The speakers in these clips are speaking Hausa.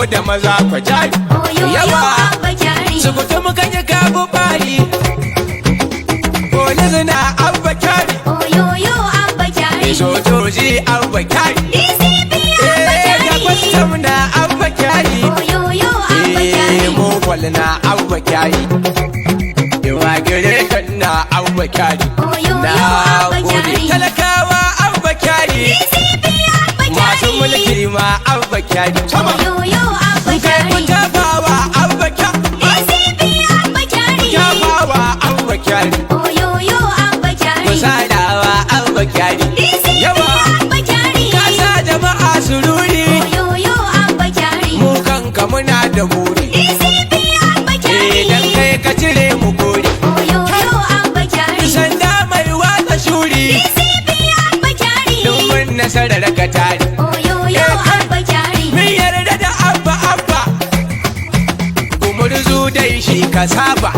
da maza kwa jari yawa su kuta muka yi kabu bari police na abba kyari sojoji abba kyari ga kwastam na abba kyari mobile na abba kyari immigration na abba kyari na gode talakawa abba kyari masu mulki ma abba kyari kai ku tafawa abba kyari abba kyari ku sadawa abba kyari yawa kasa jama'a sururi mu kanka muna da buri idan kai ka cire mu gori sanda mai wata shuri domin nasarar ka tare min yarda da abba gumurzu dai shi ka saba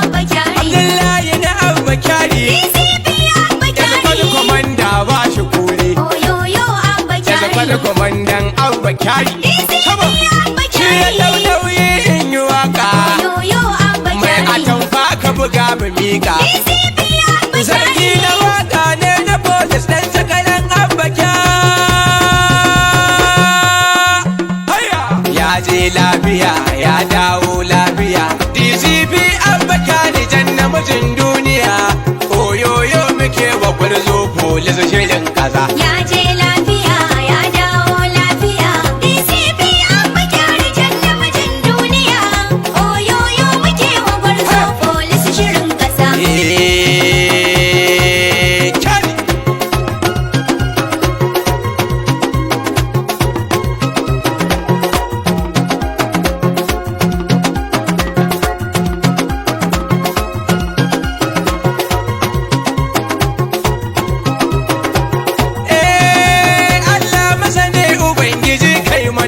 Abdullahi na abba kyari daga kwada komanda ba shi kure daga kwada komandan abba kyari shi ya dauye in yi waka mai atamfa ka buga mu mika sarki na waka ne na polis dan sakalan abba ya je lafiya ya dawo lafiya DCP abba kyari jan namijin duniya oyoyo muke wa gwarzo polis shirin kaza ya je lafiya ya dawo lafiya DCP abba kyari jan namijin duniya oyoyo muke wa gwarzo polis shirin kasa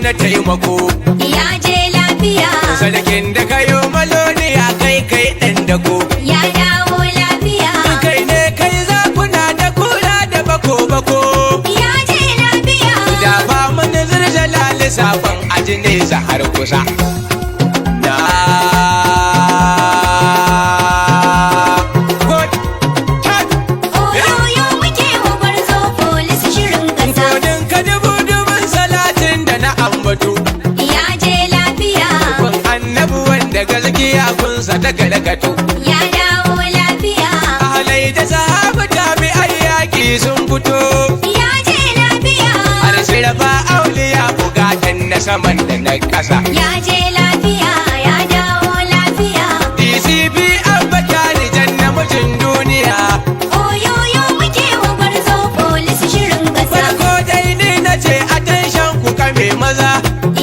na taimako ya je lafiya sarkin da kayo maloniya kai dan dako ya dawo lafiya kai ne kai zakuna da kura da bako ya je lafiya da ba mana zirjalali sabon aji ne zahar kusa na oyoyo muke wa gwarzo polis shirin kasa kodin ka dubun salatin da na ambatu ya je lafiya kun annabu wanda gaskiya kunsa ta galgato ya dawo lafiya ahalai da sahabu tabi'ai yaki sun fito ya je lafiya har shirafa auliya bukatan na saman da na kasa ya je lafiya ya dawo lafiya DCP abba kyari jan namijin duniya oyoyo muke wa gwarzo polis shirin kasa farko dai ni na ce attention ku kame maza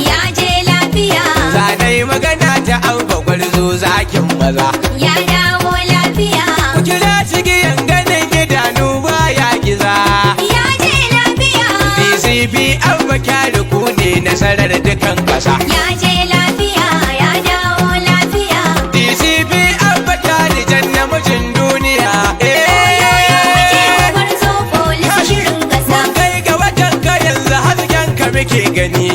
ya je lafiya zanai magana ta abba gwarzo zakin maza ya dawo lafiya ku kira cigiyan ganin idanu baya giza ya je lafiya DCP abba kyari ku ne nasarar dukan kasa ya je lafiya ya dawo lafiya DCP abba kyari jan namijin duniya oyoyo muke wa gwarzo polis shirin kasa kai ga watan ka yanzu hasken ka muke gani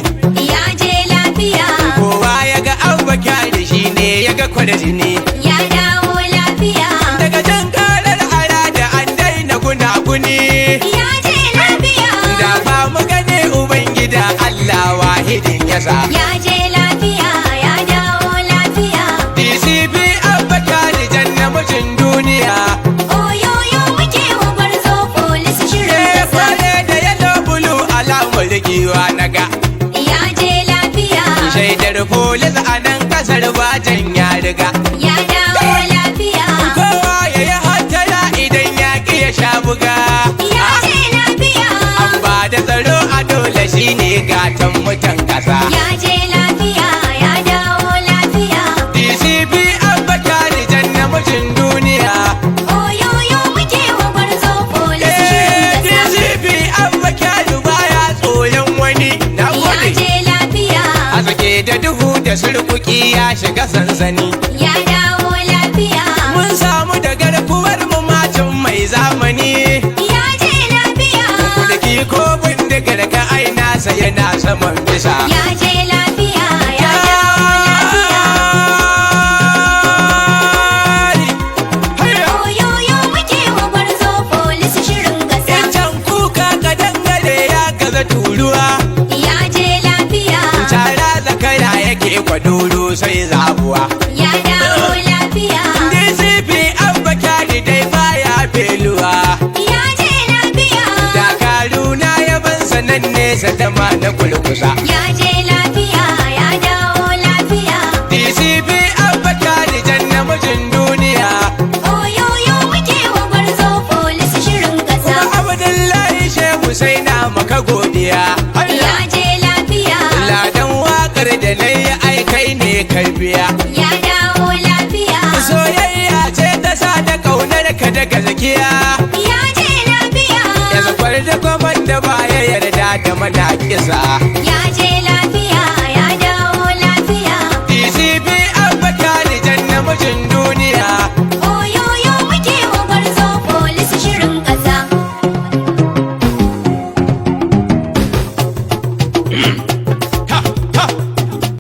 ya je lafiya kowa ya ga abba kyari shi ne ya ga kwarjini ya dawo lafiya daga jan karar ara da an daina gunaguni ya je lafiya da ba mu gane ubangida Allah wahidin yasa ya je lafiya ya dawo lafiya DCP abba kyari jan namijin duniya oyoyo muke wa gwarzo polis shirin kasa kwale da yalo bulu alamar giwa naga ya je lafiya shaidar polis a nan kasar bajan ya riga ya dawo lafiya kowa ya yi hattara idan ya ƙi ya sha buga ya je lafiya an ba da tsaro a dole shine gatan mutan kasa ya je lafiya ya dawo lafiya DCP abba kyari jan namijin duniya oyoyo muke wa gwarzo polis shirin kasa DCP abba kyari baya tsoron wani na ya gode je lafiya a sake da duhu da surkuki ya shiga sansani ya dawo lafiya mun samu da garkuwar mu macin mai zamani ya je lafiya kulki ko bindigar ka aina sai yana saman bisa ya je lafiya maduru sai zabuwa. Ya dawo lafiya. DCP Abba Kyari dai baya feluwa. Ya je lafiya. Dakaru na yaban sanan nesa da ma na kulkusa. Ya je lafiya, ya dawo lafiya. DCP Abba Kyari jan namijin duniya. Oyoyo muke wa gwarzo polis shirin kasa. Abdullahi Shehu sai na maka godiya. Ya je lafiya. Ladan wakar da na yi aikai ne kai biya. Ya dawo lafiya. Soyayya ce ta sa da kaunar ka daga zakiya. Ya je lafiya. Ya zafar da kwaman da baya yarda da mana kisa. Ya je